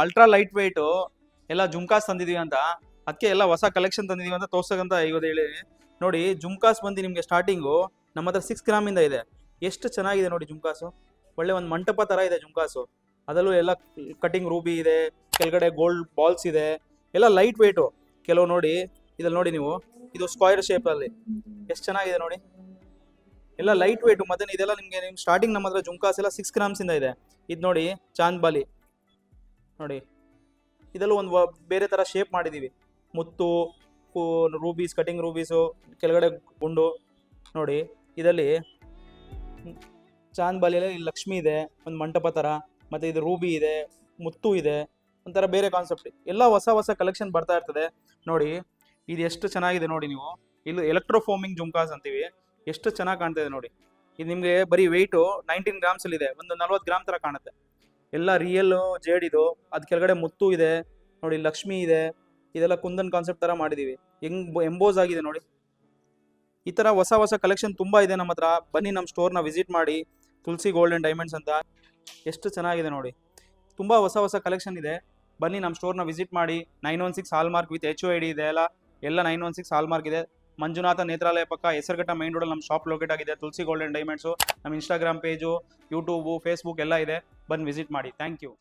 Ultra light weight ಎಲ್ಲ ಜುಮ್ಕಾಸ್ ತಂದಿದೀವಿ ಅಂತ, ಅದಕ್ಕೆ ಎಲ್ಲ ಹೊಸ ಕಲೆಕ್ಷನ್ ತಂದಿದೀವಿ ಅಂತ ತೋರ್ಸಕ್ಕಂತ ಇವತ್ತು ಹೇಳಿ. ನೋಡಿ ಜುಮ್ಕಾಸ್ ಬಂದು ನಿಮಗೆ ಸ್ಟಾರ್ಟಿಂಗು ನಮ್ಮ ಹತ್ರ 6 ಗ್ರಾಮಿಂದ ಇದೆ. ಎಷ್ಟು ಚೆನ್ನಾಗಿದೆ ನೋಡಿ ಜುಮ್ಕಾಸು, ಒಳ್ಳೆ ಒಂದು ಮಂಟಪ ತರ ಇದೆ ಜುಮ್ಕಾಸು. ಅದರಲ್ಲೂ ಎಲ್ಲ ಕಟಿಂಗ್ ರೂಬಿ ಇದೆ, ಕೆಳಗಡೆ ಗೋಲ್ಡ್ ಬಾಲ್ಸ್ ಇದೆ, ಎಲ್ಲ ಲೈಟ್ ವೆಯ್ಟು. ಕೆಲವು ನೋಡಿ ಇದ್ರಲ್ಲಿ ನೋಡಿ ನೀವು, ಇದು ಸ್ಕ್ವೈರ್ ಶೇಪ್ ಅಲ್ಲಿ ಎಷ್ಟು ಚೆನ್ನಾಗಿದೆ ನೋಡಿ, ಎಲ್ಲ ಲೈಟ್ ವೆಯ್ಟ್. ಮತ್ತೆ ಇದೆಲ್ಲ ನಿಮ್ಗೆ ಸ್ಟಾರ್ಟಿಂಗ್ ನಮ್ಮ ಹತ್ರ ಜುಮ್ಕಾಸ್ ಎಲ್ಲ 6 ಗ್ರಾಮ್ಸ್ ಇಂದ ಇದೆ. ಇದು ನೋಡಿ ಚಾಂದ್ ಬಾಲಿ ನೋಡಿ, ಇದೆಲ್ಲ ಒಂದು ಬೇರೆ ತರ ಶೇಪ್ ಮಾಡಿದೀವಿ. ಮುತ್ತು, ರೂಬೀಸ್, ಕಟಿಂಗ್ ರೂಬೀಸು, ಕೆಳಗಡೆ ಗುಂಡು ನೋಡಿ. ಇದರಲ್ಲಿ ಚಾಂದ್ ಬಾಲಿಯಲ್ಲಿ ಲಕ್ಷ್ಮಿ ಇದೆ, ಒಂದು ಮಂಟಪ ತರ, ಮತ್ತೆ ಇದು ರೂಬಿ ಇದೆ, ಮುತ್ತು ಇದೆ, ಒಂಥರ ಬೇರೆ ಕಾನ್ಸೆಪ್ಟ್. ಎಲ್ಲ ಹೊಸ ಹೊಸ ಕಲೆಕ್ಷನ್ ಬರ್ತಾ ಇರ್ತದೆ ನೋಡಿ. ಇದು ಎಷ್ಟು ಚೆನ್ನಾಗಿದೆ ನೋಡಿ ನೀವು, ಇಲ್ಲಿ ಎಲೆಕ್ಟ್ರೋಫೋಮಿಂಗ್ ಜುಮ್ಕಾಸ್ ಅಂತೀವಿ. ಎಷ್ಟು ಚೆನ್ನಾಗಿ ಕಾಣ್ತಾ ಇದೆ ನೋಡಿ. ಇದು ನಿಮಗೆ ಬರೀ ವೆಯ್ಟು 19 ಗ್ರಾಮ್ಸ್ ಅಲ್ಲಿ ಇದೆ, ಒಂದು 40 ಗ್ರಾಮ್ ತರ ಕಾಣುತ್ತೆ. ಎಲ್ಲ ರಿಯಲ್ ಜೇಡ್ ಇದು, ಅದ್ ಕೆಳಗಡೆ ಮುತ್ತು ಇದೆ ನೋಡಿ, ಲಕ್ಷ್ಮಿ ಇದೆ, ಇದೆಲ್ಲ ಕುಂದನ್ ಕಾನ್ಸೆಪ್ಟ್ ತರ ಮಾಡಿದೀವಿ. ಎಂಬೋಸ್ ಆಗಿದೆ ನೋಡಿ. ಈ ತರ ಹೊಸ ಹೊಸ ಕಲೆಕ್ಷನ್ ತುಂಬಾ ಇದೆ ನಮ್ಮ ಹತ್ರ. ಬನ್ನಿ ನಮ್ಮ ಸ್ಟೋರ್ನ ವಿಸಿಟ್ ಮಾಡಿ, ತುಳಸಿ ಗೋಲ್ಡ್ ಅಂಡ್ ಡೈಮಂಡ್ಸ್ ಅಂತ. ಎಷ್ಟು ಚೆನ್ನಾಗಿದೆ ನೋಡಿ, ತುಂಬಾ ಹೊಸ ಹೊಸ ಕಲೆಕ್ಷನ್ ಇದೆ. ಬನ್ನಿ ನಮ್ಮ ಸ್ಟೋರ್ನ ವಿಸಿಟ್ ಮಾಡಿ. 916 ಹಾಲ್ ಮಾರ್ಕ್ ವಿತ್ HOID ಇದೆ, ಎಲ್ಲ 916 ಹಾಲ್ ಮಾರ್ಕ್ ಇದೆ. ಮಂಜುನಾಥ ನೇತ್ರಾಲಯ ಪಕ್ಕ ಹೆಸರುಘಟ್ಟ ಮೈನ್ ರೋಡ್ ನಮ್ಮ ಶಾಪ್ ಲೊಕೇಟ್ ಆಗಿದೆ. ತುಳಸಿ ಗೋಲ್ಡ್ ಅಂಡ್ ಡೈಮಂಡ್ಸು ನಮ್ಮ ಇನ್ಸ್ಟಾಗ್ರಾಮ್ ಪೇಜು, ಯೂಟ್ಯೂಬು, ಫೇಸ್ಬುಕ್ ಎಲ್ಲ ಇದೆ. ಬಂದು ವಿಸಿಟ್ ಮಾಡಿ. Thank you.